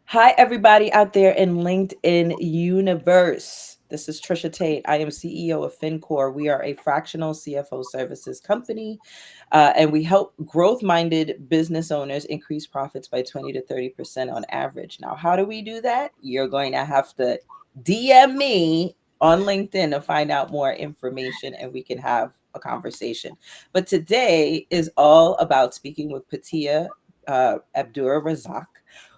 Hi, everybody out there in LinkedIn universe. This is Trisha Tate. I am CEO of FinCore. We are a fractional CFO services company, and we help growth minded business owners increase profits by 20 to 30% on average. Now, how do we do that? You're going to have to DM me on LinkedIn to find out more information and we can have a conversation. But today is all about speaking with Petia Abdur-Razzaaq,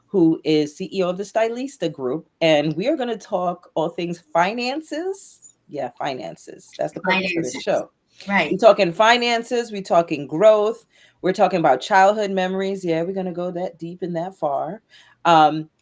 who is CEO of the Stylista Group. And we are going to talk all things finances. Yeah, finances. That's the purpose of this Finances. show. We're Right. talking finances, we're talking growth, we're talking about childhood memories. Yeah, we're going to go that deep and that far.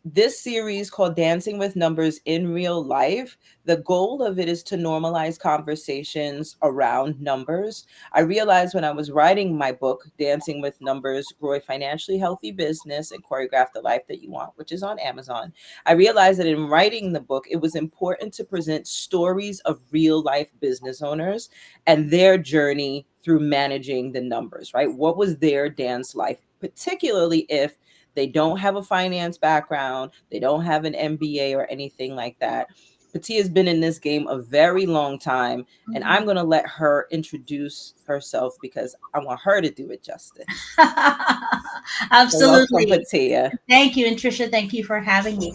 This series called Dancing with Numbers in Real Life, the goal of it is to normalize conversations around numbers. I realized when I was writing my book, Dancing with Numbers, Grow a Financially Healthy Business and Choreograph the Life That You Want, which is on Amazon. I realized that in writing the book, it was important to present stories of real life business owners and their journey through managing the numbers, right? What was their dance life, particularly if they don't have a finance background, they don't have an MBA or anything like that. Patia has been in this game a very long time, and I'm Mhm. going to let her introduce herself because I want her to do it justice. So welcome, Absolutely. Patia. Thank you, and Trisha, thank you for having me.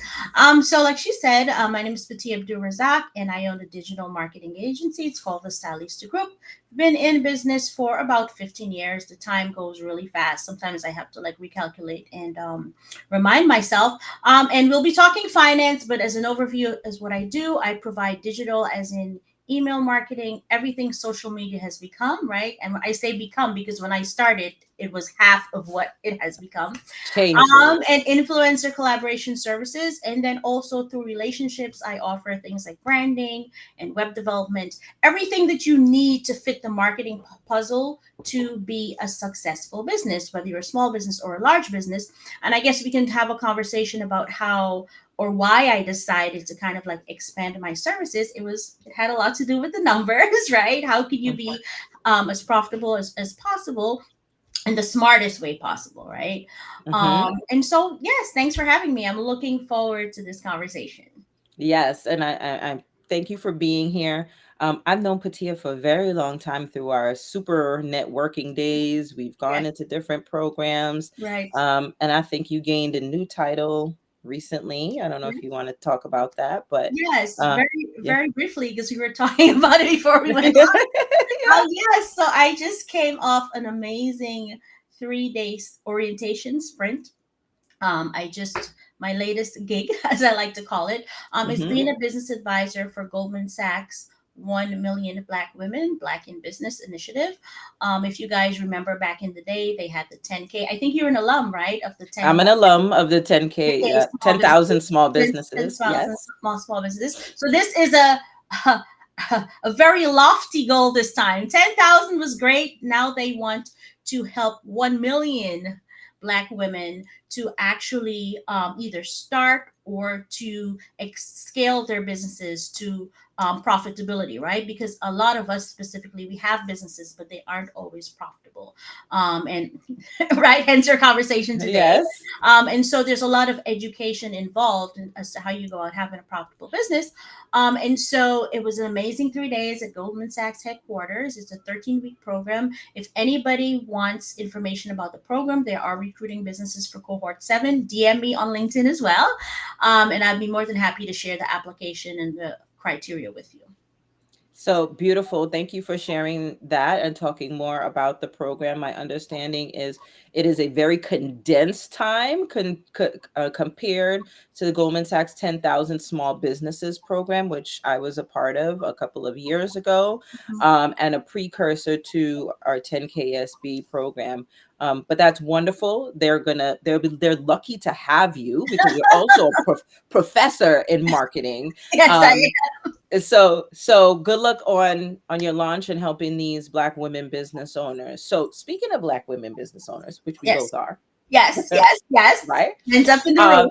So like she said, my name is Petia Abdur-Razzaaq, and I own a digital marketing agency. It's called the Stylista Group. Been in business for about 15 years. The time goes really fast. Sometimes I have to like recalculate and remind myself. And we'll be talking finance, but as an overview, as what I do, I provide digital, as in email marketing, everything social media has become, right? And I say become because when I started, it was half of what it has become. Changes. And influencer collaboration services. And then also through relationships, I offer things like branding and web development, everything that you need to fit the marketing puzzle to be a successful business, whether you're a small business or a large business. And I guess we can have a conversation about how or why I decided to kind of like expand my services. It had a lot to do with the numbers, right? How could you be as profitable as possible in the smartest way possible, right? Mm-hmm. And so, yes, thanks for having me. I'm looking forward to this conversation. Yes, and I thank you for being here. I've known Patia for a very long time through our super networking days. We've gone Yes, into different programs, right. and I think you gained a new title recently. I don't know if you want to talk about that, but Yes, uh, very, yeah, very briefly, because we were talking about it before we went. yeah. Yes, so I just came off an amazing 3 days orientation sprint. I just my latest gig, as I like to call it, is Hmm. being a business advisor for Goldman Sachs 1 million Black Women, Black in Business initiative. If you guys remember back in the day, they had the 10K. I think you're an alum, right, of the I'm 10 an alum of the 10K, 10K small 10,000 businesses, small 10 businesses. thousand Yes. small businesses. So this is a very lofty goal this time. 10,000 was great. Now they want to help 1 million Black women to actually either start or to scale their businesses to profitability, right? Because a lot of us specifically, we have businesses, but they aren't always profitable. And right, hence our conversation today. Yes. And so there's a lot of education involved as to how you go about having a profitable business. And so it was an amazing 3 days at Goldman Sachs headquarters. It's a 13-week program. If anybody wants information about the program, they are recruiting businesses for cohort 7. DM me on LinkedIn as well. And I'd be more than happy to share the application and the criteria with you. So beautiful. Thank you for sharing that and talking more about the program. My understanding is it is a very condensed time compared to the Goldman Sachs 10,000 Small Businesses program, which I was a part of a couple of years ago, and a precursor to our 10KSB program. But that's wonderful. They're lucky to have you because you're also a professor in marketing. Yes, I Um, so good luck on your launch and helping these Black women business owners. So speaking of Black women business owners, which we yes, both are, yes, yes, yes. right? Ends up in the Um,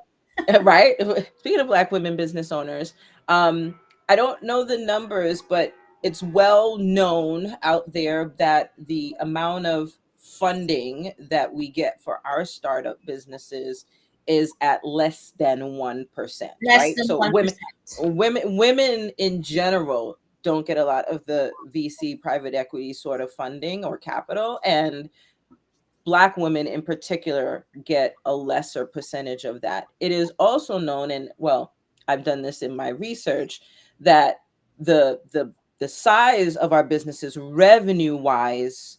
room. right. Speaking of Black women business owners, um, I don't know the numbers, but it's well known out there that the amount of funding that we get for our startup businesses is at less than 1%, Less right? than So 1%. women in general don't get a lot of the VC private equity sort of funding or capital, and Black women in particular get a lesser percentage of that. It is also known, and well, I've done this in my research, that the size of our businesses revenue wise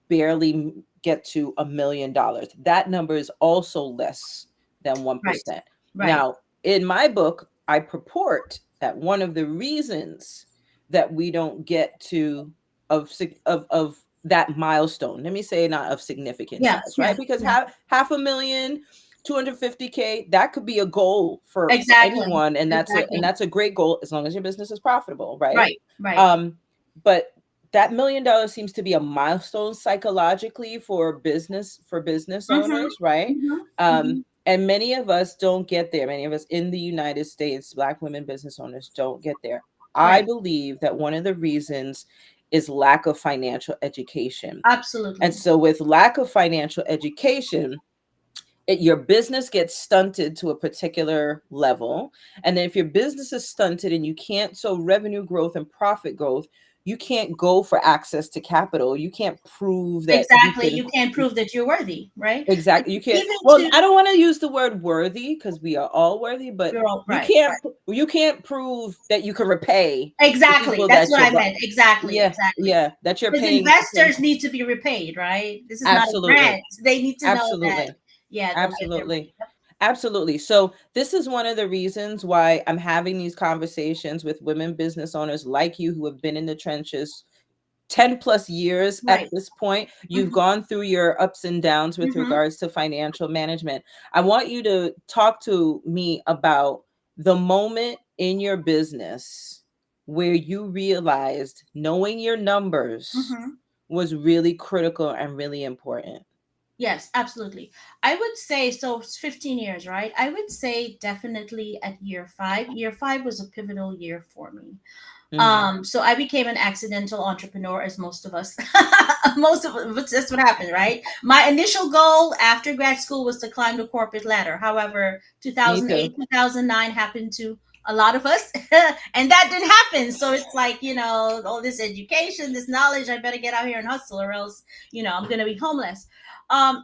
barely get to $1 million. That number is also less than Right. 1%. Right. Now, in my book, I purport that one of the reasons that we don't get to of that milestone, let me say not of significant Yeah. size, right? Yeah. Because Yeah. half a million, 250K, that could be a goal for Exactly. anyone, and Exactly. that's a great goal as long as your business is profitable, right? Right. Right. Um, but that $1 million seems to be a milestone psychologically for business Mm-hmm. owners, right? Mm-hmm. Mm-hmm. And many of us don't get there. Many of us in the United States, Black women business owners, don't get there. I Right. believe that one of the reasons is lack of financial education. And Absolutely. so with lack of financial education, your business gets stunted to a particular level. And then if your business is stunted and you can't, so revenue growth and profit growth, you can't go for access to capital. You can't prove that you Exactly. can. You can't prove that you're worthy, right? And Exactly. You can't. even Well, to I don't want to use the word worthy because we are all worthy, but you're all you right. can't. Right. You can't prove that you can repay the Exactly. people That's that what you're. I meant. Exactly. Yeah, Exactly. yeah. That you're Because paying. investors need to be repaid, right? This is not a Absolutely. grant. They need to know that, Absolutely. yeah, they'll get their Absolutely. money. Yep. Absolutely. So, this is one of the reasons why I'm having these conversations with women business owners like you who have been in the trenches 10 plus years at Right. this point. You've Mm-hmm. gone through your ups and downs with Mm-hmm. regards to financial management. I want you to talk to me about the moment in your business where you realized knowing your numbers Mm-hmm. was really critical and really important. Yes, absolutely. I would say so. It's 15 years, right? I would say definitely at year five. Year five was a pivotal year for me. Hmm. So I became an accidental entrepreneur, as most of us, most of us, that's what happened, right? My initial goal after grad school was to climb the corporate ladder. However, Me 2008, too. 2009 happened to a lot of us, and that didn't happen. So it's like, all this education, this knowledge, I better get out here and hustle, or else, I'm going to be homeless.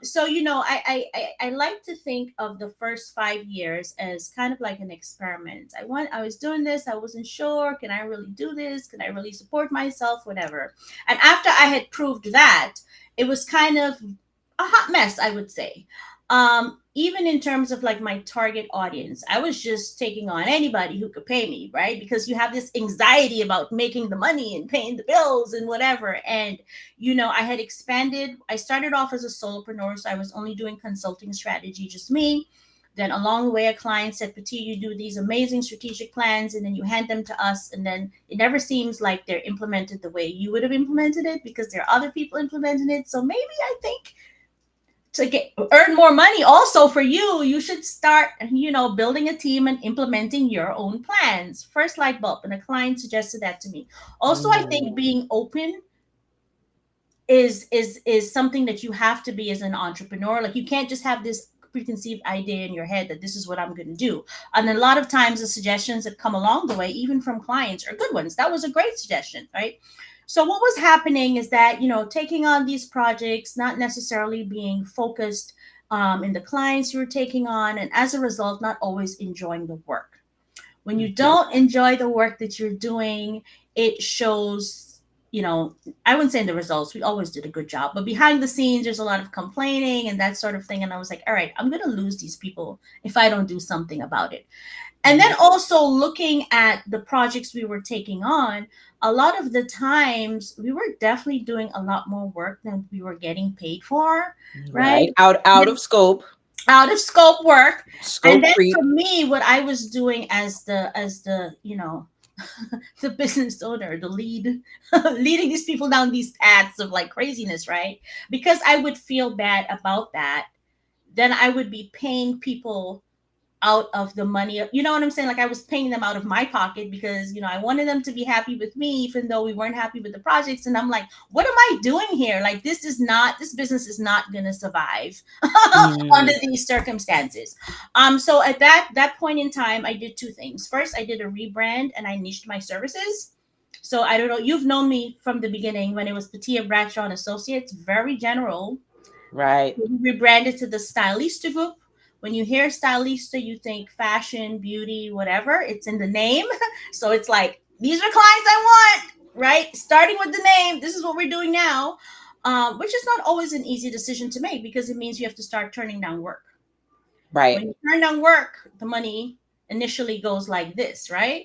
So I like to think of the first 5 years as kind of like an experiment. I was doing this, I wasn't sure, can I really do this, can I really support myself, whatever. And after I had proved that, it was kind of a hot mess, I would say. Even in terms of like my target audience, I was just taking on anybody who could pay me, right? Because you have this anxiety about making the money and paying the bills and whatever. And I had expanded. I started off as a solopreneur, so I was only doing consulting strategy, just me. Then along the way, a client said, Petit, you do these amazing strategic plans and then you hand them to us. And then it never seems like they're implemented the way you would have implemented it because there are other people implementing it. So maybe I think to earn more money also for you, you should start, building a team and implementing your own plans. First light bulb, and a client suggested that to me. Also, I think Mm. being open is something that you have to be as an entrepreneur. Like you can't just have this preconceived idea in your head that this is what I'm going to do. And a lot of times the suggestions that come along the way, even from clients, are good ones. That was a great suggestion, right? So what was happening is that, taking on these projects, not necessarily being focused in the clients you were taking on, and as a result, not always enjoying the work. When you Okay. don't enjoy the work that you're doing, it shows, I wouldn't say in the results, we always did a good job, but behind the scenes, there's a lot of complaining and that sort of thing. And I was like, all right, I'm going to lose these people if I don't do something about it. And then Mhm. also looking at the projects we were taking on, a lot of the times we were definitely doing a lot more work than we were getting paid for, right? Right. Out of scope. Out of scope work. And Scope then creep. for me, what I was doing as the the business owner, the lead, leading these people down these paths of like craziness, right? Because I would feel bad about that, then I would be paying people out of the money. You know what I'm saying? Like I was paying them out of my pocket because, I wanted them to be happy with me, even though we weren't happy with the projects. And I'm like, what am I doing here? Like, this business is not going to survive under Mm, these circumstances. So at that point in time, I did two things. First, I did a rebrand and I niched my services. So I don't know, you've known me from the beginning when it was Petia Bradshaw and Associates, very general. right, We rebranded to the Stylista Group. When you hear Stylista, you think fashion, beauty, whatever. It's in the name. So it's like, these are clients I want, right? Starting with the name, this is what we're doing now, which is not always an easy decision to make because it means you have to start turning down work. When right, you turn down work, the money initially goes like this, right?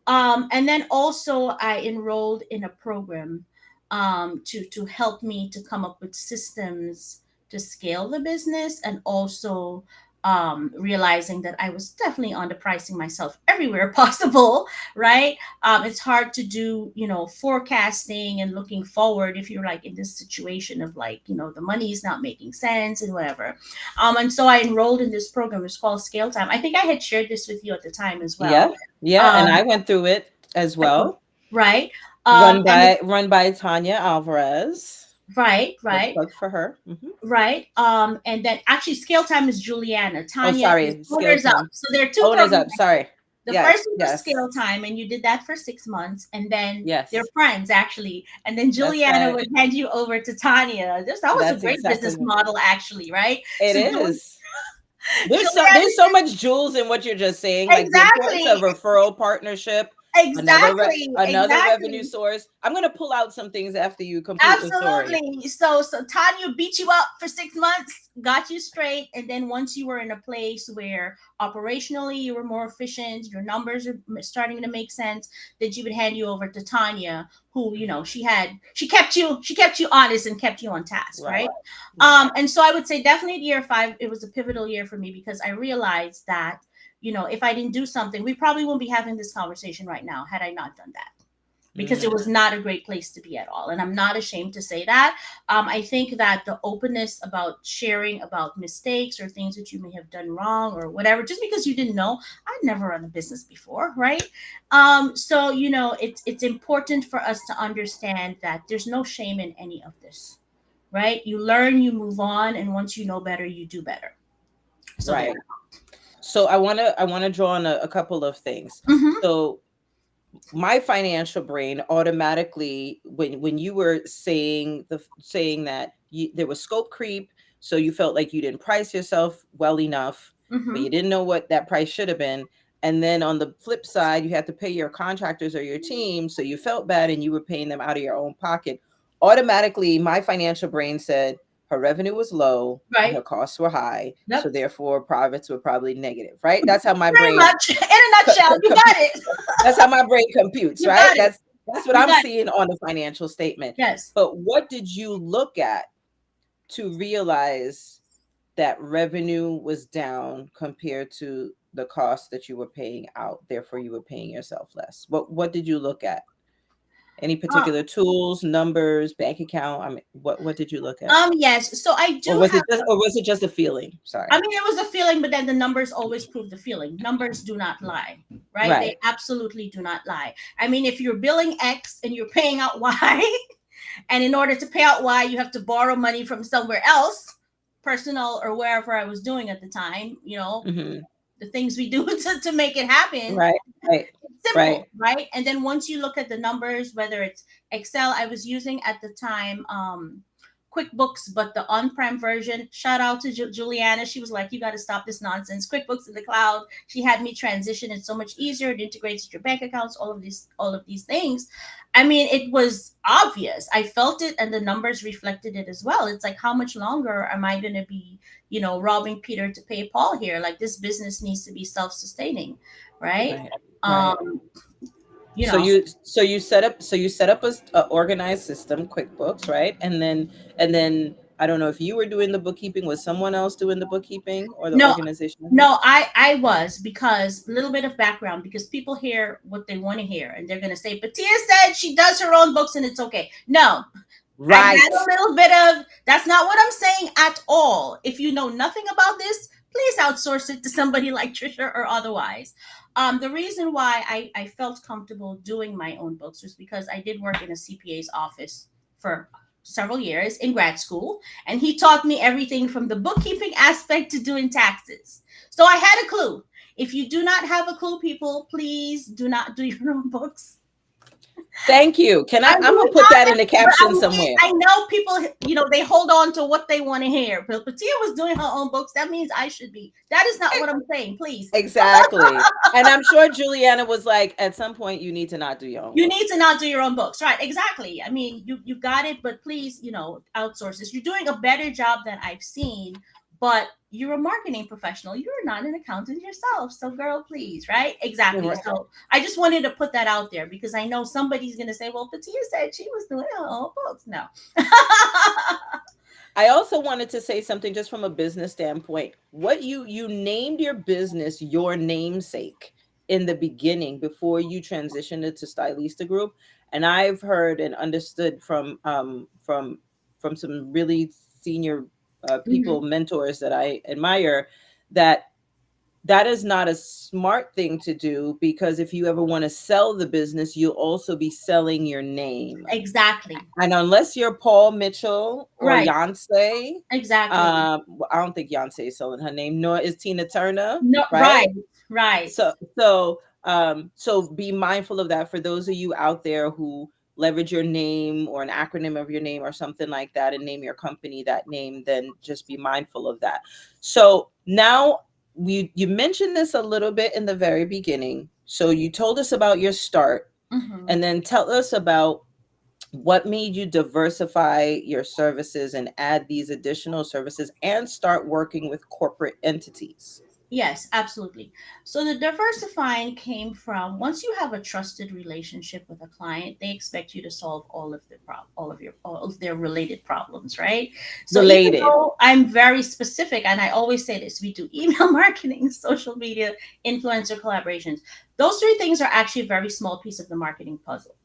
And then also I enrolled in a program to help me to come up with systems to scale the business, and also realizing that I was definitely underpricing myself everywhere possible, right? It's hard to do, forecasting and looking forward if you're like in this situation of like, the money is not making sense and whatever. And so I enrolled in this program. It's called Scale Time. I think I had shared this with you at the time as yeah, well. yeah, and Um, I went through it as well. right. And Run by Tanya Alvarez. Let's right, plug for her. right. And then actually, Scale Time is Juliana. Oh, Tanya is sorry, scale Owners Up. time. So there are two Owners programs. up. Sorry. The Yes, first one was yes, Scale Time, and you did that for 6 months, and then they're yes. friends actually. And then That's Juliana right. would hand you over to Tanya. That was a That's great exactly business what model, actually, right? it So is. Juliana, There's so much jewels in what you're just saying, like the importance exactly, of referral partnership, exactly, another revenue exactly. source. I'm gonna pull out some things after you complete the story. Absolutely. So Tanya beat you up for 6 months, got you straight, and then once you were in a place where operationally you were more efficient, your numbers are starting to make sense, that you would hand you over to Tanya, who she kept you honest and kept you on task, Right. right? Right. And so I would say definitely year 5, it was a pivotal year for me because I realized that if I didn't do something, we probably wouldn't be having this conversation right now had I not done that, because it Mm, was not a great place to be at all. And I'm not ashamed to say that. I think that the openness about sharing about mistakes or things that you may have done wrong or whatever, just because you didn't know, I'd never run a business before, right? So it's important for us to understand that there's no shame in any of this, right? You learn, you move on, and once you know better, you do better. So there. right. So I wanna draw on a couple of things. Mm-hmm. So my financial brain automatically, when you were saying that there was scope creep, so you felt like you didn't price yourself well enough, but Mm-hmm. you didn't know what that price should have been. And then on the flip side, you had to pay your contractors or your team, so you felt bad and you were paying them out of your own pocket. Automatically my financial brain said her revenue was low and her Right. costs were high, so Yep. therefore profits were probably negative, right? That's how my Pretty brain much. In a nutshell, you got it. that's how my brain computes, You right? got it. That's what You I'm got it. seeing on the financial statement. Yes. But what did you look at to realize that revenue was down compared to the cost that you were paying out? Therefore, you were paying yourself less. What did you look at? Any Uh, particular tools, numbers, bank account? I mean, what did you look at? yes. So I Or do was have. it just a feeling? I Sorry. mean, it was a feeling, but then the numbers always prove the feeling. Numbers do not lie, right? They Right. absolutely do not lie. I mean, if you're billing X and you're paying out Y, and in order to pay out Y, you have to borrow money from somewhere else, personal or wherever I was doing at the time. Hmm. The things we do to make it happen. Right. Right. Right. Simple, right? And then once you look at the numbers, whether it's Excel, I was using at the time QuickBooks, but the on-prem version. Shout out to Juliana. She was like, "You got to stop this nonsense. QuickBooks in the cloud." She had me transition. It's so much easier. It integrates with your bank accounts. All of these things. I mean, it was obvious. I felt it, and the numbers reflected it as well. It's like, how much longer am I going to be, robbing Peter to pay Paul here? Like, this business needs to be self-sustaining, right? Right. Right. Um, you So know, you set up a organized system, QuickBooks, right? And then I don't know if you were doing the bookkeeping, was someone else doing the bookkeeping or the no, organization of it? no, I was, because a little bit of background, because people hear what they want to hear and they're gonna say, but Tia said she does her own books and it's okay. No, I had Right. a little bit of, that's not what I'm saying at all. If you know nothing about this, please outsource it to somebody like Trisha or otherwise. The reason why I felt comfortable doing my own books was because I did work in a CPA's office for several years in grad school, and he taught me everything from the bookkeeping aspect to doing taxes. So I had a clue. If you do not have a clue, people, please do not do your own books. Thank you. Can I'm I'm gonna being put that in honest, the but caption somewhere. I know people, they hold on to what they want to hear. But Patia was doing her own books. That means I should be. That is not what I'm saying, please. Exactly. And I'm sure Juliana was like, at some point, you need to not do your own You need to books. not do your own books, right? Exactly. I mean, you got it, but please, outsource this. You're doing a better job than I've seen, but you're a marketing professional. You're not an accountant yourself. So, girl, please, right? Exactly. Right. So, I just wanted to put that out there because I know somebody's going to say, well, Patia said she was doing her own books. No. I also wanted to say something just from a business standpoint. What you named your business your namesake in the beginning before you transitioned it to Stylista Group, and I've heard and understood from some really senior people, Mhm. mentors that I admire, that that is not a smart thing to do, because if you ever want to sell the business, you'll also be selling your name. Exactly. And unless you're Paul Mitchell or Right. Beyonce, Exactly. I don't think Beyonce is selling her name, nor is Tina Turner, No, right? right. Right. So be mindful of that for those of you out there who leverage your name or an acronym of your name or something like that and name your company that name. Then just be mindful of that. So now, you mentioned this a little bit in the very beginning. So you told us about your start, Hmm. and then tell us about what made you diversify your services and add these additional services and start working with corporate entities. Yes, absolutely. So the diversifying came from once you have a trusted relationship with a client, they expect you to solve all of their related problems, right? So even Related. though I'm very specific, and I always say this, we do email marketing, social media, influencer collaborations. Those three things are actually a very small piece of the marketing puzzle.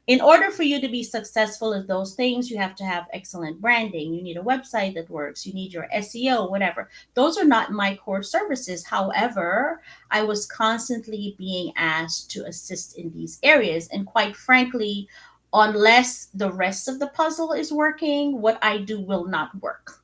In order for you to be successful at those things, you have to have excellent branding. You need a website that works. You need your SEO, whatever. Those are not my core services. However, I was constantly being asked to assist in these areas. And quite frankly, unless the rest of the puzzle is working, what I do will not work.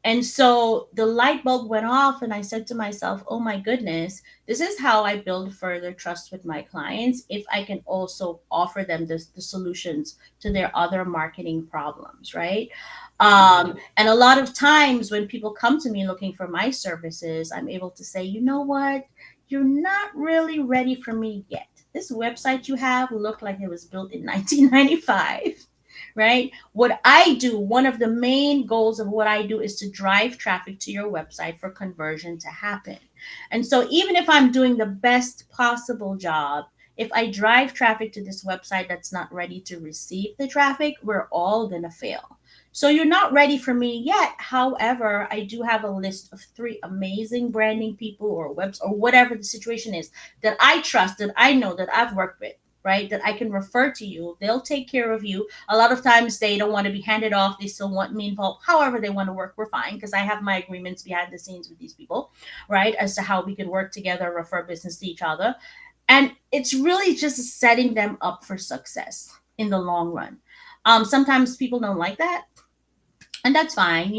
And so the light bulb went off, and I said to myself, oh my goodness, this is how I build further trust with my clients if I can also offer them the solutions to their other marketing problems, right? Mhm. And a lot of times when people come to me looking for my services, I'm able to say, you know what? You're not really ready for me yet. This website you have looked like it was built in 1995, right? What I do, one of the main goals of what I do is to drive traffic to your website for conversion to happen. And so even if I'm doing the best possible job, if I drive traffic to this website that's not ready to receive the traffic, we're all going to fail. So you're not ready for me yet. However, I do have a list of three amazing branding people or webs or whatever the situation is that I trust, that I know, that I've worked with, right? That I can refer to you. They'll take care of you. A lot of times they don't want to be handed off. They still want me involved. However, they want to work, we're fine because I have my agreements behind the scenes with these people, right? As to how we can work together, refer business to each other. And it's really just setting them up for success in the long run. Sometimes people don't like that, and that's fine.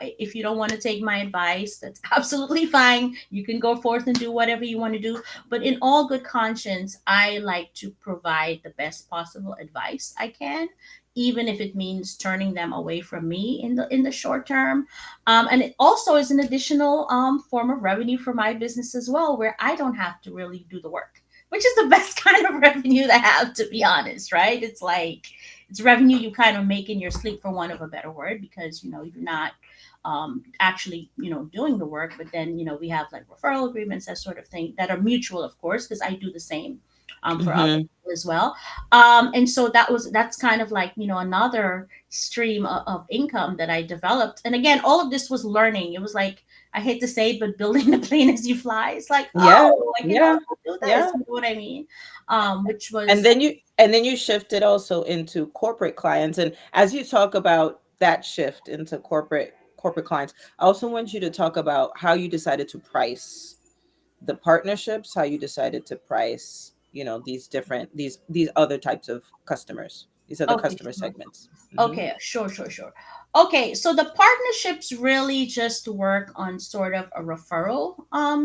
If you don't want to take my advice, that's absolutely fine. You can go forth and do whatever you want to do, but in all good conscience, I like to provide the best possible advice I can, even if it means turning them away from me in the short term. And it also is an additional form of revenue for my business as well, where I don't have to really do the work, which is the best kind of revenue to have, to be honest, right? It's like it's revenue you kind of make in your sleep, for one of a better word, because you're not actually doing the work. But then we have like referral agreements, that sort of thing, that are mutual, of course, because I do the same for other Mhm. people as well. And so that's kind of like another stream of income that I developed. And again, all of this was learning. It was like, I hate to say it, but building the plane as you fly. It's like, Yeah. oh, I can Yeah. also do this. Yeah. You know what I mean? Which And was. then you shifted also into corporate clients. And as you talk about that shift into corporate clients, I also want you to talk about how you decided to price the partnerships, how you decided to price, these different, these other types of customers, these other Okay, customer sure. segments. Hmm. Okay, sure, sure, sure. Okay, so the partnerships really just work on sort of a referral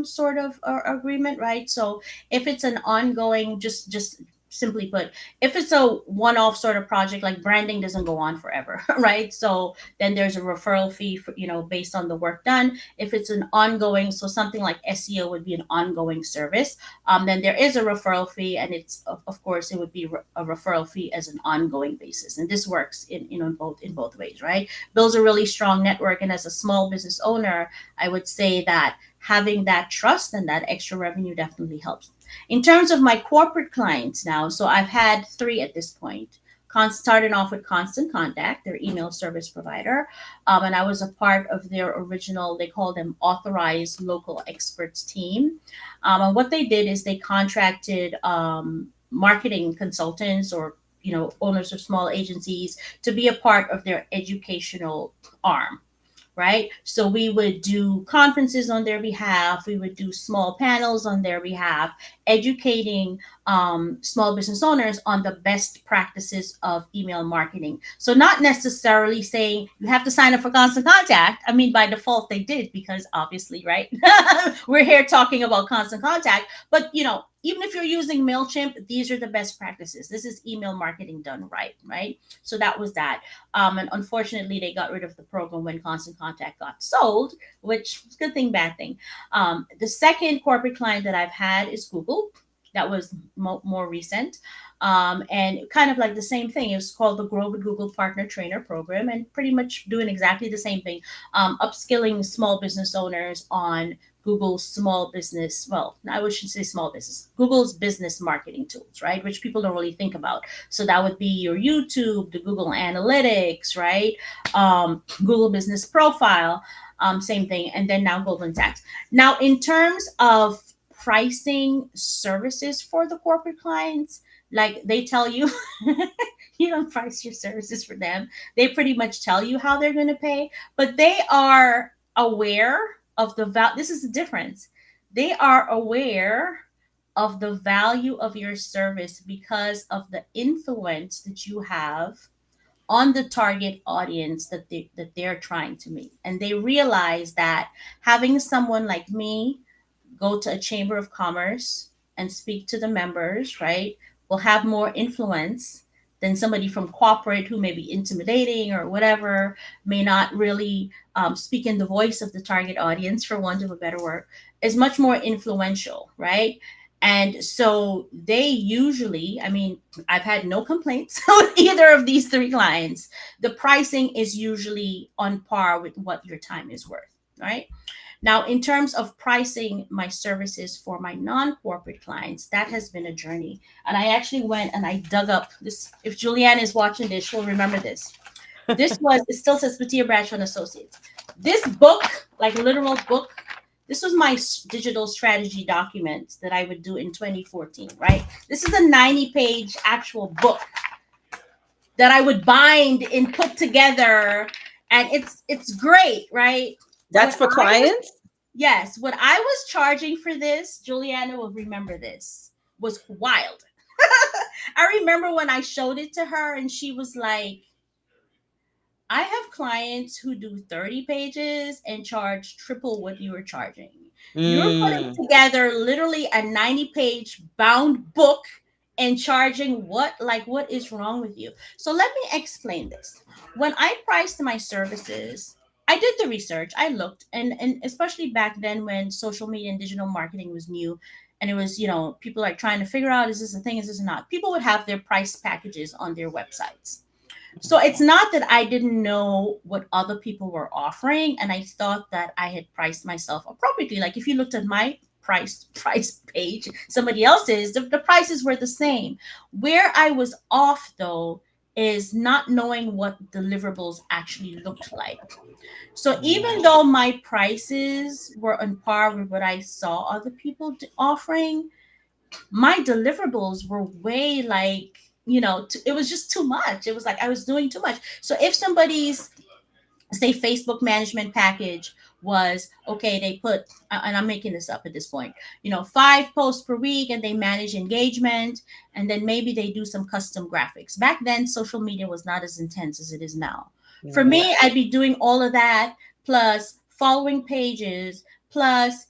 sort of agreement, right? So if it's an ongoing, just simply put, if it's a one-off sort of project, like branding doesn't go on forever, right? So then there's a referral fee for, based on the work done. If it's an ongoing, so something like SEO would be an ongoing service, then there is a referral fee, and it's of course it would be a referral fee as an ongoing basis, and this works in both ways, right? Builds a really strong network, and as a small business owner, I would say that having that trust and that extra revenue definitely helps. In terms of my corporate clients now, so I've had three at this point. Started off with Constant Contact, their email service provider, and I was a part of their original, they call them authorized local experts team. And what they did is they contracted marketing consultants or owners of small agencies to be a part of their educational arm, right? So we would do conferences on their behalf. We would do small panels on their behalf, educating small business owners on the best practices of email marketing. So not necessarily saying you have to sign up for Constant Contact. I mean, by default they did, because obviously, right? We're here talking about Constant Contact, but even if you're using MailChimp, these are the best practices. This is email marketing done right, right? So that was that. And unfortunately, they got rid of the program when Constant Contact got sold, which is a good thing, bad thing. The second corporate client that I've had is Google. That was more recent. And kind of like the same thing. It was called the Grow with Google Partner Trainer Program, and pretty much doing exactly the same thing, upskilling small business owners on Google's small business, well, I should say small business, Google's business marketing tools, right? Which people don't really think about. So that would be your YouTube, the Google Analytics, right? Google Business Profile, same thing. And then now Goldman Sachs. Now, in terms of pricing services for the corporate clients, like they tell you, you don't price your services for them. They pretty much tell you how they're going to pay, but they are aware of the value. This is the difference. They are aware of the value of your service because of the influence that you have on the target audience that they're trying to meet, and they realize that having someone like me go to a chamber of commerce and speak to the members, right, will have more influence than somebody from corporate who may be intimidating or whatever, may not really speak in the voice of the target audience, for want of a better word, is much more influential, right? And so they usually, I mean, I've had no complaints with either of these three clients. The pricing is usually on par with what your time is worth, right? Now, in terms of pricing my services for my non-corporate clients, that has been a journey. And I actually went and I dug up this. If Julianne is watching this, she'll remember this. It still says Petia Bradshaw and Associates. This book, like literal book, this was my digital strategy document that I would do in 2014, right? This is a 90-page actual book that I would bind and put together. And it's great, right? That's What for I was clients. Yes, what I was charging for this, Juliana will remember this, was wild. I remember when I showed it to her and she was like, I have clients who do 30 pages and charge triple what you are charging. You're putting Mm. together literally a 90-page bound book and charging what? Like, what is wrong with you? So let me explain this. When I priced my services, I did the research, I looked, and especially back then when social media and digital marketing was new, and it was, people are trying to figure out, is this a thing, is this not? People would have their price packages on their websites. So it's not that I didn't know what other people were offering, and I thought that I had priced myself appropriately. Like if you looked at my price page, somebody else's, the prices were the same. Where I was off though is not knowing what deliverables actually looked like. So even though my prices were on par with what I saw other people offering, my deliverables were way like, it was just too much. It was like I was doing too much. So if somebody's say Facebook management package was okay, they put, and I'm making this up at this point, 5 posts per week, and they manage engagement, and then maybe they do some custom graphics. Back then social media was not as intense as it is now. For Right. me, I'd be doing all of that, plus following pages, plus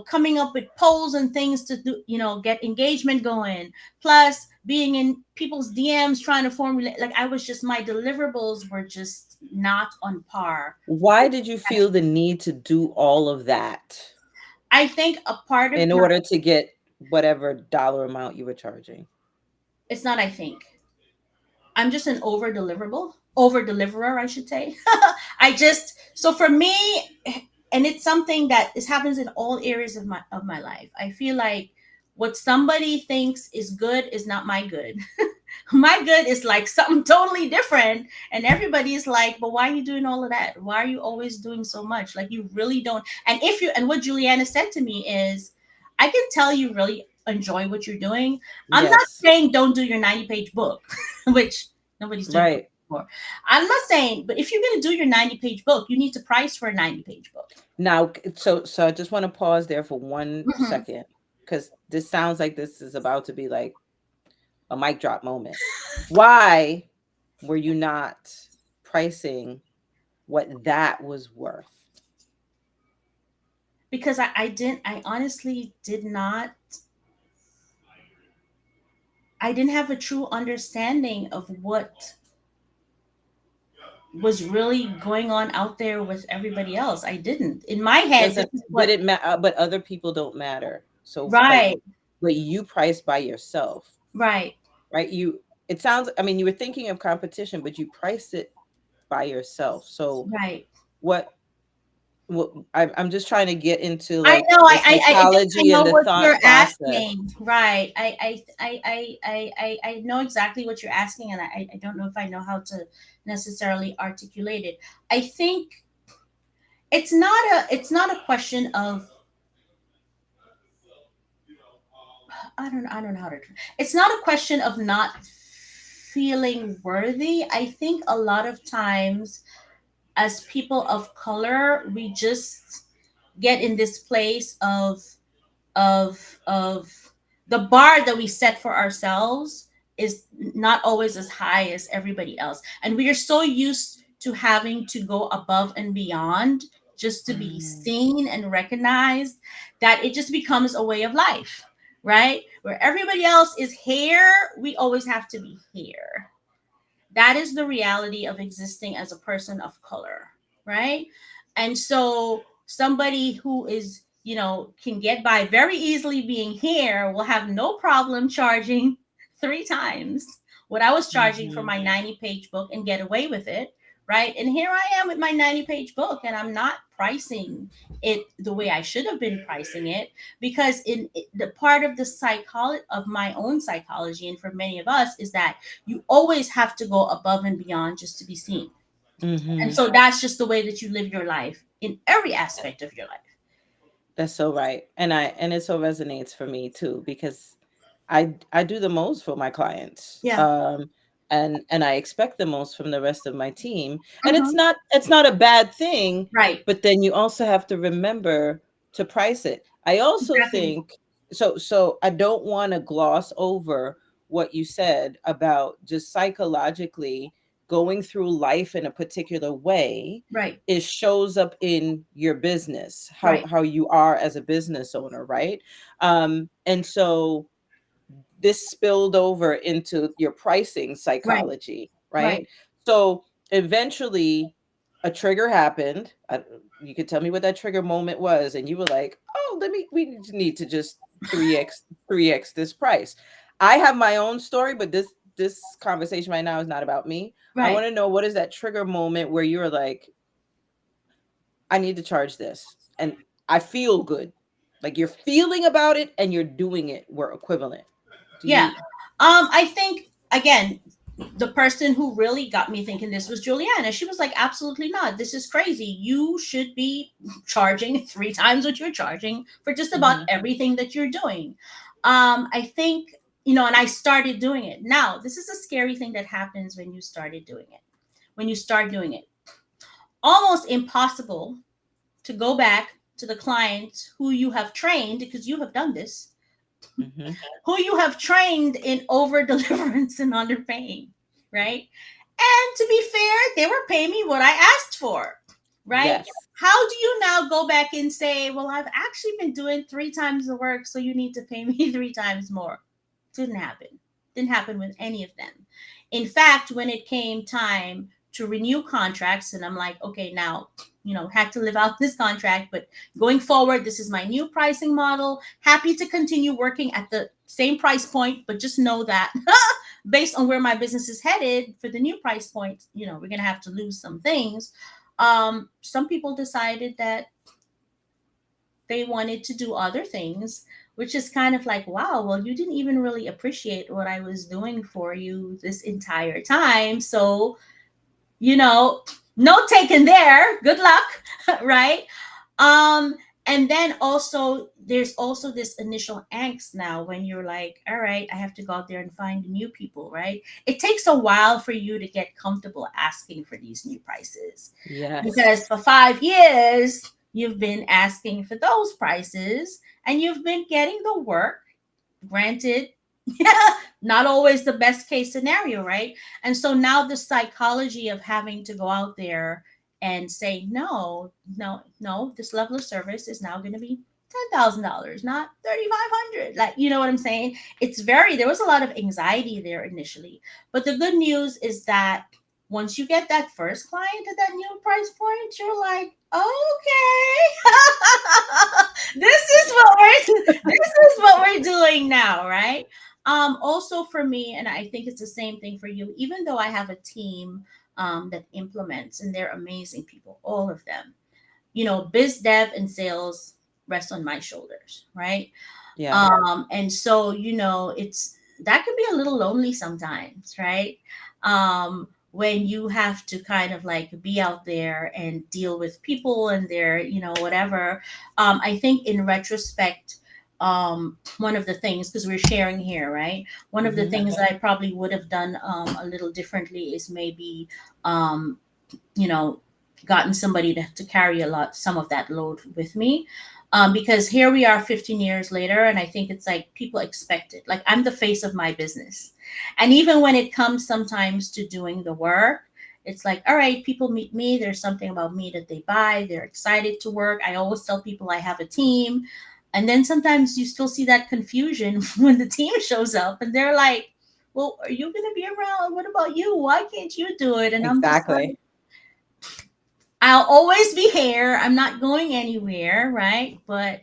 coming up with polls and things to do, get engagement going, plus being in people's DMs trying to formulate, like, I was just, my deliverables were just not on par. Why did you feel the need to do all of that I think a part of in my, order to get whatever dollar amount you were charging? it's not, I think, I'm just an over deliverer, I should say. I just, so for me, and it's something that this happens in all areas of my life. I feel like what somebody thinks is good is not my good. My good is like something totally different, and everybody's like, but why are you doing all of that? Why are you always doing so much? Like, you really don't. And if you, and what Juliana said to me is, I can tell you really enjoy what you're doing. I'm not Yes. saying don't do your 90-page book, which nobody's doing Right. anymore. I'm not saying, but if you're going to do your 90-page book, you need to price for a 90-page book. Now, so I just want to pause there for one Hmm. second, because this sounds like this is about to be like a mic drop moment. Why were you not pricing what that was worth? Because I honestly did not, I didn't have a true understanding of what was really going on out there with everybody else. I didn't. In my head, this Doesn't, is but what, but other people don't matter. So, right, but you price by yourself, right, right? It sounds, I mean, you were thinking of competition, but you priced it by yourself. So right. what, I'm just trying to get into I like know. the I think I psychology and know the what thought you're process. asking. Right. I know exactly what you're asking, and I don't know if I know how to necessarily articulate it. I think it's not a question of, I don't know how to, it's not a question of not feeling worthy. I think a lot of times, as people of color, we just get in this place of the bar that we set for ourselves is not always as high as everybody else, and we are so used to having to go above and beyond just to be Mm, seen and recognized, that it just becomes a way of life, right? Where everybody else is here, we always have to be here. That is the reality of existing as a person of color, right? And so somebody who is, can get by very easily being here will have no problem charging 3 times what I was charging for mhm, my 90-page book and get away with it, right? And here I am with my 90-page book, and I'm not pricing it the way I should have been pricing it, because the part of the psychology of my own psychology, and for many of us, is that you always have to go above and beyond just to be seen. And mhm. so that's just the way that you live your life in every aspect of your life. That's so right. And it so resonates for me too, because I do the most for my clients. Yeah. And I expect the most from the rest of my team. And Hmm. it's not a bad thing, Right. but then you also have to remember to price it. I also Exactly. think, so I don't want to gloss over what you said about just psychologically going through life in a particular way. Right. It shows up in your business, Right. how you are as a business owner, right? And so this spilled over into your pricing Right. psychology, right? Right. So eventually a trigger happened. You could tell me what that trigger moment was, and you were like, "Oh, we need to just 3x this price." I have my own story, but this conversation right now is not about me. I Right. want to know, what is that trigger moment where you were like, "I need to charge this," and I feel good. Like, you're feeling about it and you're doing it were equivalent. Do Yeah. you? I think, again, the person who really got me thinking this was Juliana. She was like, absolutely not. This is crazy. You should be charging 3 times what you're charging for just about Mhm. everything that you're doing. I think, and I started doing it. Now, this is a scary thing that happens when you started doing it. When you start doing it, almost impossible to go back to the client who you have trained, because you have done this, Hmm. who you have trained in over deliverance and underpaying, right? And to be fair, they were paying me what I asked for, right? Yes. How do you now go back and say, well, I've actually been doing 3 times the work, so you need to pay me 3 times more? Didn't happen. Didn't happen with any of them. In fact, when it came time to renew contracts, and I'm like, okay, now, had to live out this contract, but going forward, this is my new pricing model. Happy to continue working at the same price point, but just know that based on where my business is headed for the new price point, we're going to have to lose some things. Some people decided that they wanted to do other things, which is kind of like, wow, well, you didn't even really appreciate what I was doing for you this entire time. So, you know, no taken there. Good luck, right? Um, and then also there's also this initial angst now when you're like, all right, I have to go out there and find new people, right? It takes a while for you to get comfortable asking for these new prices, because Yes. for 5 years you've been asking for those prices and you've been getting the work. Granted, not always the best case scenario, right? And so now the psychology of having to go out there and say, no, no, no, this level of service is now going to be $10,000, not 3,500. Like, you know what I'm saying? There was a lot of anxiety there initially. But the good news is that once you get that first client at that new price point, you're like, okay, this is what we're doing now, right? Also for me, and I think it's the same thing for you, even though I have a team that implements, and they're amazing people, all of them, biz dev and sales rest on my shoulders, right? Yeah. And so, it's that can be a little lonely sometimes, right? When you have to kind of like be out there and deal with people and their, whatever. I think in retrospect, one of the things, because we're sharing here, right? One of the Hmm. things that I probably would have done a little differently is maybe, um, you know, gotten somebody to carry some of that load with me. Because here we are 15 years later, and I think it's like people expect it. Like, I'm the face of my business. And even when it comes sometimes to doing the work, it's like, all right, people meet me. There's something about me that they buy. They're excited to work. I always tell people I have a team. And then sometimes you still see that confusion when the team shows up and they're like, well, are you going to be around? What about you? Why can't you do it? And I'm just like, Exactly. I'll always be here. I'm not going anywhere, right? But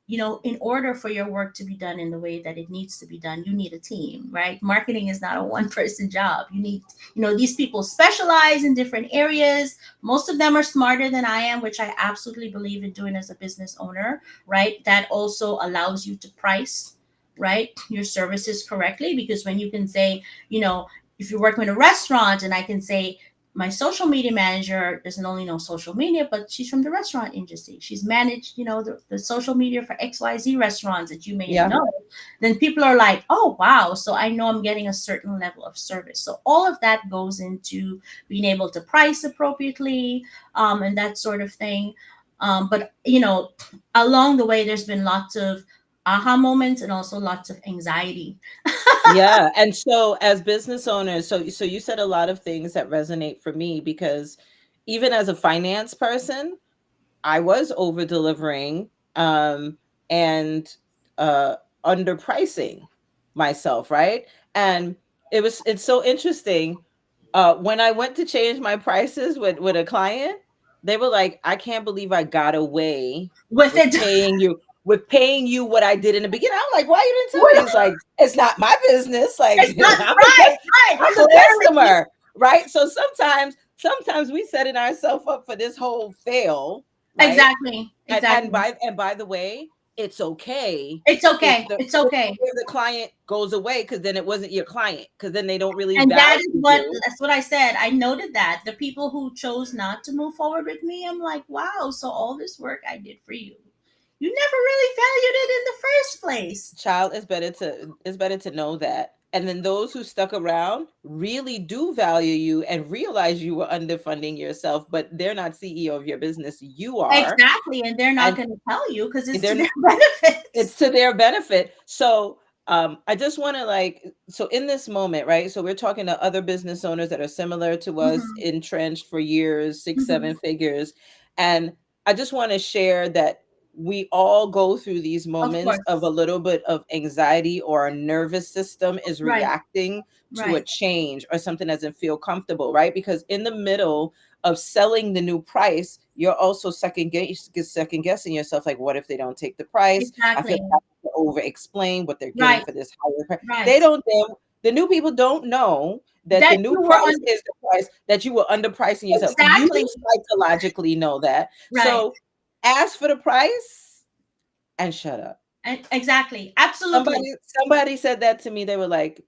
in order for your work to be done in the way that it needs to be done, you need a team, right? Marketing is not a one person job. You need, these people specialize in different areas. Most of them are smarter than I am, which I absolutely believe in doing as a business owner, right? That also allows you to price, right, your services correctly. Because when you can say, if you're working in a restaurant and I can say, my social media manager doesn't only know social media, but she's from the restaurant industry. She's managed, the social media for XYZ restaurants that you may Yeah. know. Then people are like, oh, wow. So I know I'm getting a certain level of service. So all of that goes into being able to price appropriately, and that sort of thing. But, along the way, there's been lots of aha moments and also lots of anxiety. Yeah. And so as business owners, so you said a lot of things that resonate for me, because even as a finance person, I was over delivering, and uh underpricing myself, right? And it's so interesting. When I went to change my prices with a client, they were like, I can't believe I got away With with it. paying you what I did in the beginning. I'm like, why you didn't tell me? He's like, it's not my business. Like, It's not cus- right, right. I'm the Clearly. customer, right? So sometimes we setting ourselves up for this whole fail, right? Exactly. And Exactly. by the way, it's okay It's if okay. the It's okay. if the client goes away, because then it wasn't your client, because then they don't really And value you. that's what I said. I noted that the people who chose not to move forward with me, I'm like, wow, so all this work I did for you, you never really valued it in the first place. Child, it's better to know that. And then those who stuck around really do value you and realize you were underfunding yourself, but they're not CEO of your business. You are. Exactly. And they're not And going to tell you because it's to they're their benefit. it's to their benefit. So I just want to like, so in this moment, right? So we're talking to other business owners that are similar to us, Hmm. entrenched for years, six, Hmm. seven figures. And I just want to share that we all go through these Of moments of a course. little bit of anxiety, or our nervous system is Right. reacting to a Right. change or something doesn't feel comfortable, right? Because in the middle of selling the new price, you're also second guessing yourself. Like, what if they don't take the price? I feel Exactly. like I have to over explain what they're getting Right. for this higher price. They Right. don't. The new people don't know that the That new you were price on. is the price that you were underpricing yourself. You Exactly. psychologically know that. Right. So ask for the price and shut up. And exactly. Absolutely. Somebody said that to me. They were like,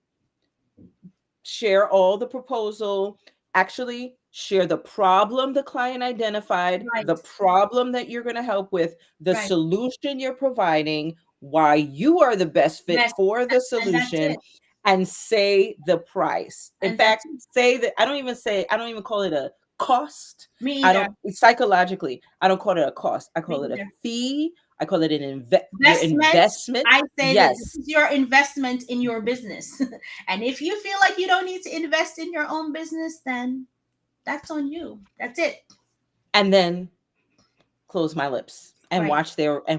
share all the proposal, actually share the problem the client identified, the Right. problem that you're going to help with, the Right. solution you're providing, why you are the best fit Best. for the And that's solution, it. and say the price. In And that's fact, it. say that. I don't even call it a cost. Me I either. don't psychologically, I don't call it a cost. I Me call it a either. fee. I call it your Investment. investment. I say that this Yes. is your investment in your business. And if you feel like you don't need to invest in your own business, then that's on you. That's it. And then close my lips and Right.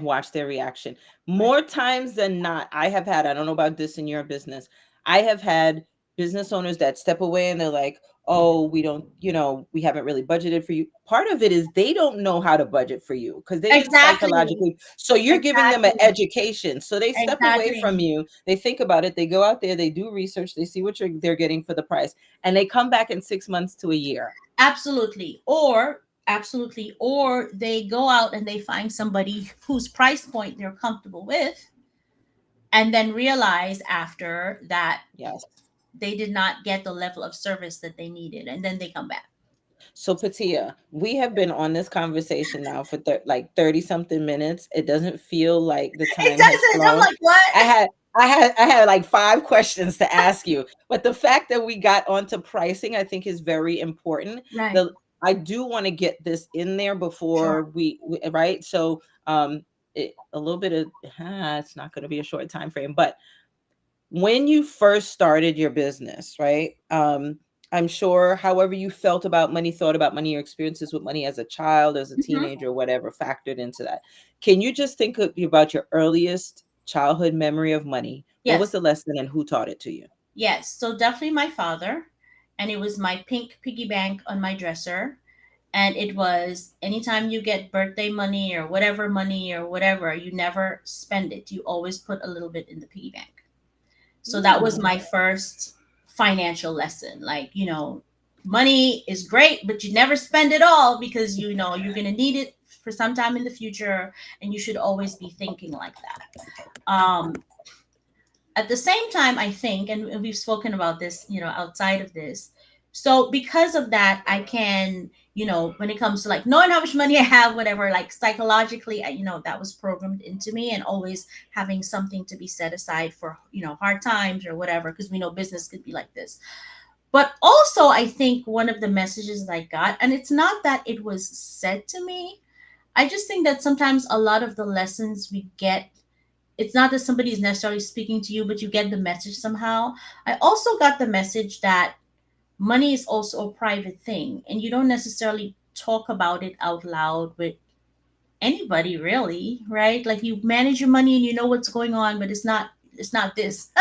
watch their reaction. Right. More times than not, I don't know about this in your business. I have had business owners that step away and they're like, "Oh, we don't, we haven't really budgeted for you." Part of it is they don't know how to budget for you because they didn't Exactly. psychologically. So you're giving them an Exactly. education. So they step away from Exactly. you. They think about it. They go out there. They do research. They see what they're getting for the price, and they come back in 6 months to a year. Absolutely. Or they go out and they find somebody whose price point they're comfortable with, and then realize after that Yes. they did not get the level of service that they needed, and then they come back. So, Patia, we have been on this conversation now for like 30 something minutes. It doesn't feel like the It time has doesn't. I'm flown. like, what? I had I had like five questions to ask you, but the fact that we got onto pricing, I think, is very important. Right. The I do want to get this in there Sure. before right. So, a little bit of it's not going to be a short time frame, but when you first started your business, right? I'm sure however you felt about money, thought about money, your experiences with money as a child, as a Hmm. teenager, whatever, factored into that. Can you just about your earliest childhood memory of money? What was Yes. the lesson and who taught it to you? Yes. So definitely my father, and it was my pink piggy bank on my dresser. And it was anytime you get birthday money or whatever, you never spend it. You always put a little bit in the piggy bank. So that was Mm, my first financial lesson. Like, money is great, but you never spend it all because you're going to need it for some time in the future, and you should always be thinking like that. At the same time, I think, and we've spoken about this, outside of this. So because of that, I can, when it comes to like knowing how much money I have, whatever, like psychologically, that was programmed into me, and always having something to be set aside for, hard times or whatever, because we know business could be like this. But also, I think one of the messages that I got, and it's not that it was said to me, I just think that sometimes a lot of the lessons we get, it's not that somebody is necessarily speaking to you, but you get the message somehow. I also got the message that money is also a private thing, and you don't necessarily talk about it out loud with anybody, really, right? Like, you manage your money and you know what's going on, but it's not this.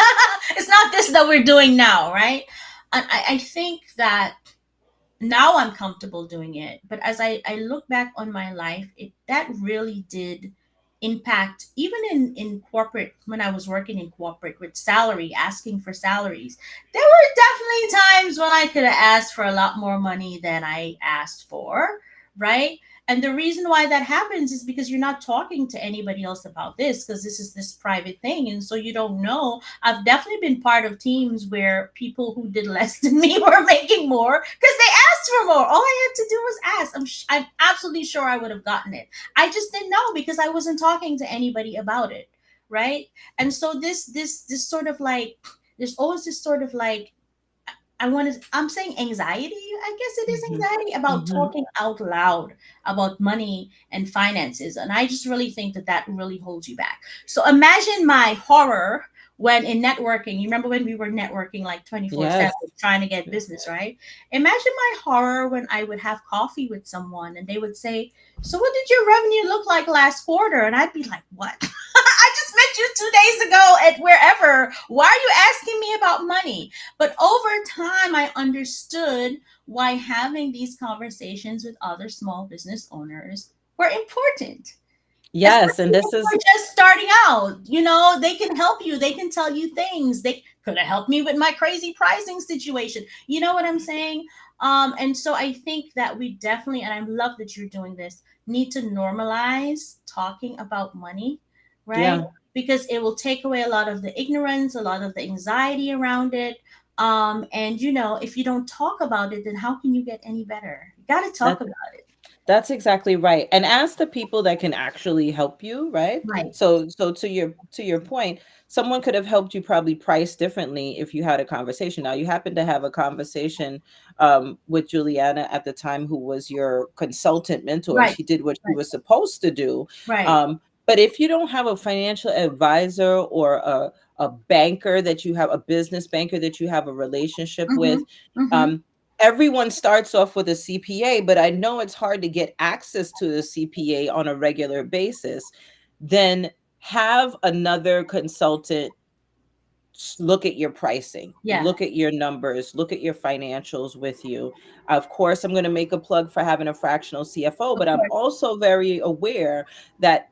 It's not this that we're doing now, right? And I think that now I'm comfortable doing it. But as I look back on my life, that really did impact, even in corporate, when I was working in corporate with salary, asking for salaries. There were definitely times when I could have asked for a lot more money than I asked for, right? And the reason why that happens is because you're not talking to anybody else about this, because this is this private thing. And so you don't know. I've definitely been part of teams where people who did less than me were making more because they asked for more. All I had to do was ask. I'm absolutely sure I would have gotten it. I just didn't know because I wasn't talking to anybody about it, right? And so this sort of like there's always this sort of like, I'm saying anxiety. I guess it is Mhm. anxiety about Mhm. talking out loud about money and finances. And I just really think that that really holds you back. So imagine my horror when in networking. You remember when we were networking like 24/7 Yes. trying to get business, right? Imagine my horror when I would have coffee with someone and they would say, "So what did your revenue look like last quarter?" And I'd be like, "What?" I just met you 2 days ago at wherever. Why are you asking me about money? But over time, I understood why having these conversations with other small business owners were important. Yes, and Especially this if is you're just starting out, they can help you. They can tell you things. They could have helped me with my crazy pricing situation. You know what I'm saying? And so I think that we definitely, and I love that you're doing this, need to normalize talking about money, right? yeah. Because it will take away a lot of the ignorance, a lot of the anxiety around it. And if you don't talk about it, then how can you get any better? You got to talk That about it. That's exactly right. And ask the people that can actually help you, right? Right. So to your point, someone could have helped you probably price differently if you had a conversation. Now you happen to have a conversation with Juliana at the time, who was your consultant mentor, and Right. she did what she Right. was supposed to do. Right. But if you don't have a financial advisor or a banker that you have, a business banker that you have a relationship with, Mhm. Mhm. um, everyone starts off with a CPA, but I know it's hard to get access to the CPA on a regular basis. Then have another consultant look at your pricing, Yeah. look at your numbers, look at your financials with you. Of course, I'm going to make a plug for having a fractional CFO, Of but I'm course. also very aware that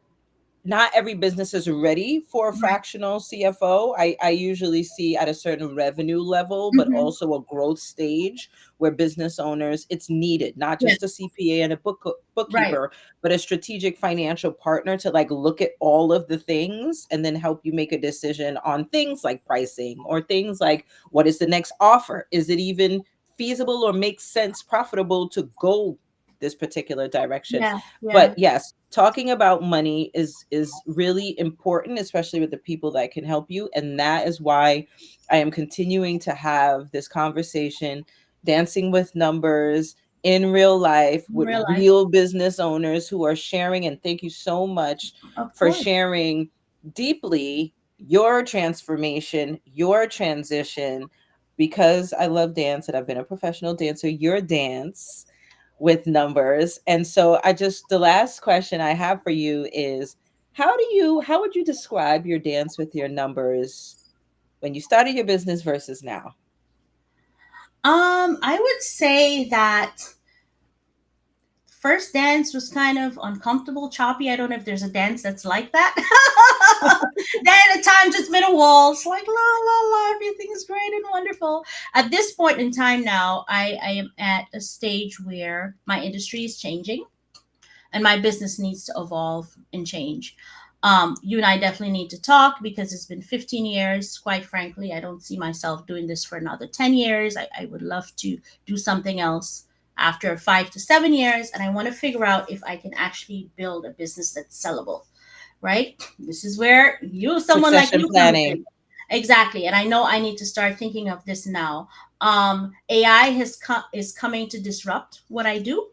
not every business is ready for a Right. fractional CFO. I usually see at a certain revenue level, but Mhm. also a growth stage where business owners, it's needed, not Yeah. just a CPA and a Right. bookkeeper, but a strategic financial partner to like look at all of the things and then help you make a decision on things like pricing or things like what is the next offer? Is it even feasible or makes sense, profitable to go this particular direction? Yeah. Yeah. But yes, talking about money is really important, especially with the people that can help you, and that is why I am continuing to have this conversation, dancing with numbers in real life In with real life. real business owners who are sharing. And thank you so much Of for course. sharing deeply your transformation, your transition, because I love dance and I've been a professional dancer, your dance with numbers. And so the last question I have for you is, how would you describe your dance with your numbers when you started your business versus now? I would say that first dance was kind of uncomfortable, choppy. I don't know if there's a dance that's like that. Then at times it's been a waltz, like la la la, everything's great and wonderful. At this point in time now, I am at a stage where my industry is changing and my business needs to evolve and change. You and I definitely need to talk because it's been 15 years. Quite frankly, I don't see myself doing this for another 10 years. I would love to do something else after 5 to 7 years. And I want to figure out if I can actually build a business that's sellable, right? This is where someone like Succession you, comes planning. in. Exactly. And I know I need to start thinking of this now. AI is coming to disrupt what I do,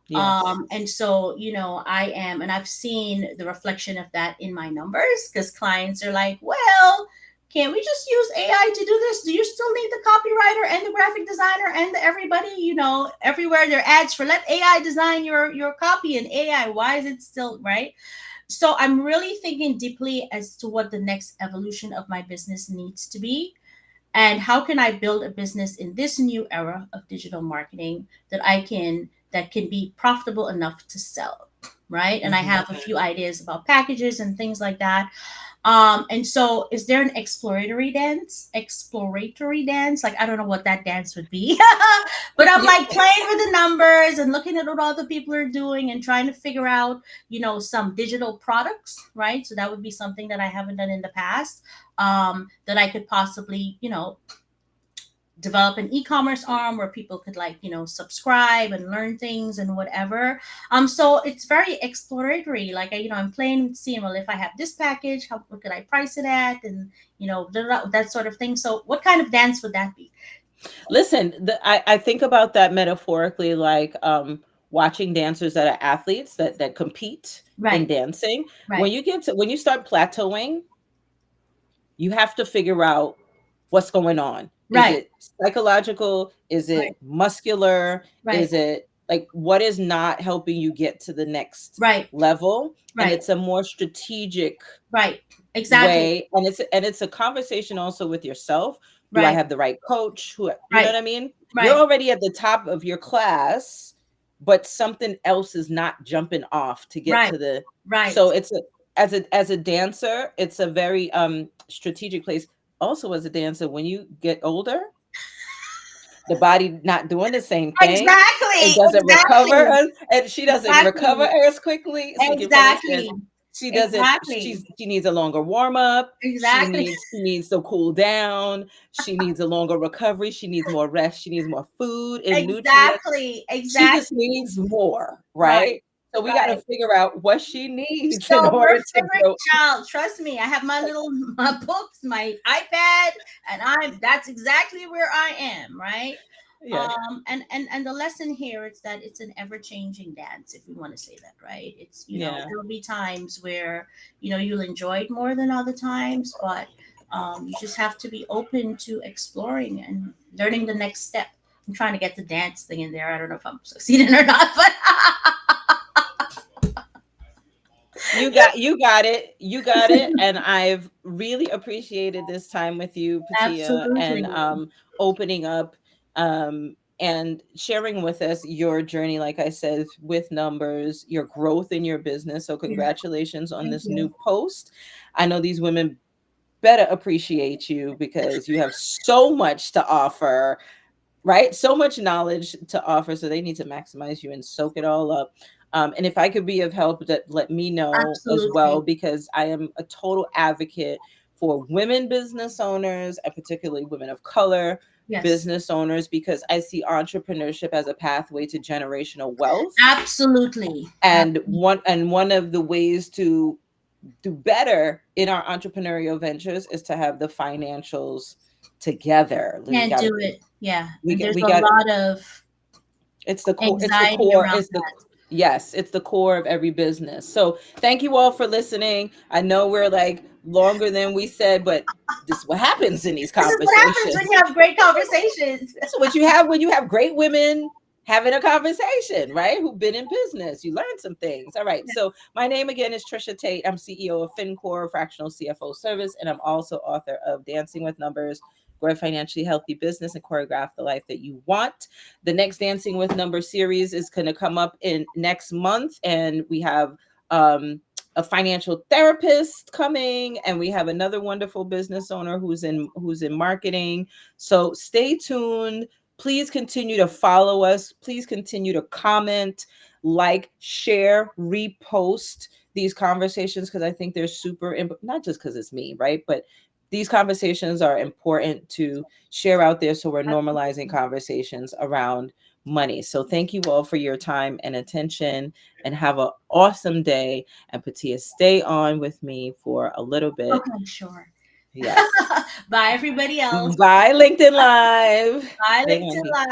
Yes. and so, I am, and I've seen the reflection of that in my numbers because clients are like, well, can't we just use AI to do this? Do you still need the copywriter and the graphic designer and everybody, everywhere there are ads for let AI design your copy and AI? Why is it still right? So I'm really thinking deeply as to what the next evolution of my business needs to be and how can I build a business in this new era of digital marketing that can be profitable enough to sell, right? And I Hmm. have a few ideas about packages and things like that. And so is there an exploratory dance? Like I don't know what that dance would be. But I'm Yeah. like playing with the numbers and looking at what other people are doing and trying to figure out, some digital products, right? So that would be something that I haven't done in the past, that I could possibly, develop an e-commerce arm where people could, like, subscribe and learn things and whatever. So it's very exploratory. Like, I'm playing with seeing, well, if I have this package, how, what could I price it at, and that sort of thing. So what kind of dance would that be? Listen, I think about that metaphorically, like watching dancers that are athletes that compete in Right, dancing. right, When you start plateauing, you have to figure out what's going on. Is right, it psychological? Is right, it muscular? right, Is it like what is not helping you get to the next right, level? And right, it's a more strategic right. Exactly. way, and it's a conversation also with yourself. Do I Right, have the right coach? Who, you know right, what I mean? You're right, already at the top of your class, but something else is not jumping off to get right, to the, right. so it's a, as a dancer, it's a very strategic place. Also as a dancer, when you get older, the body not doing the same thing. It Exactly, doesn't recover, exactly, and she doesn't recover exactly, as quickly. Speaking from experience, exactly, she doesn't. exactly, She needs a longer warm up. exactly, She needs to cool down. She needs a longer recovery. She needs more rest. She needs more food and nutrients. exactly, She just exactly. needs more, Right, right? So we got to right. figure out what she needs in So we're order to favorite grow. child. Trust me, I have my little my books, my iPad, and that's exactly where I am, right? Yeah, And the lesson here is that it's an ever changing dance, if we want to say that, right? It's, yeah. there'll be times where you'll enjoy it more than other times, but you just have to be open to exploring and learning the next step. I'm trying to get the dance thing in there. I don't know if I'm succeeding or not, but You got it. You got it. And I've really appreciated this time with you, Petia, absolutely. and opening up and sharing with us your journey, like I said, with numbers, your growth in your business. So Yeah, congratulations on thank this you. new post. I know these women better appreciate you because you have so much to offer, right? So much knowledge to offer. So they need to maximize you and soak it all up. And if I could be of help, that let me know as well, Absolutely. because I am a total advocate for women business owners, and particularly women of color Yes, business owners, because I see entrepreneurship as a pathway to generational wealth. absolutely. And one of the ways to do better in our entrepreneurial ventures is to have the financials together. We Can't got to do it. Yeah. we And get there's we a got lot of it's the anxiety core, around it's the that. yes, it's the core of every business. So thank you all for listening. I know we're like longer than we said, but this is what happens in these This is what happens when conversations. you have great conversations. This is what you have when you have great women having a conversation, right? Who've been in business. You learn some things. All right. So my name again is Trisha Tate. I'm CEO of FinCore, Fractional CFO Service, and I'm also author of Dancing with Numbers, Grow a Financially Healthy Business and Choreograph the Life That You Want. The next Dancing with Numbers series is going to come up in next month, and we have a financial therapist coming, and we have another wonderful business owner who's in marketing. So stay tuned. Please continue to follow us. Please continue to comment, like, share, repost these conversations, because I think they're super not just because it's me, right? But these conversations are important to share out there, so we're normalizing conversations around money. So thank you all for your time and attention, and have an awesome day. And Patia, stay on with me for a little bit. Okay, sure. Yes. Bye, everybody else. Bye, LinkedIn Live. Bye, Stay on LinkedIn here. Live.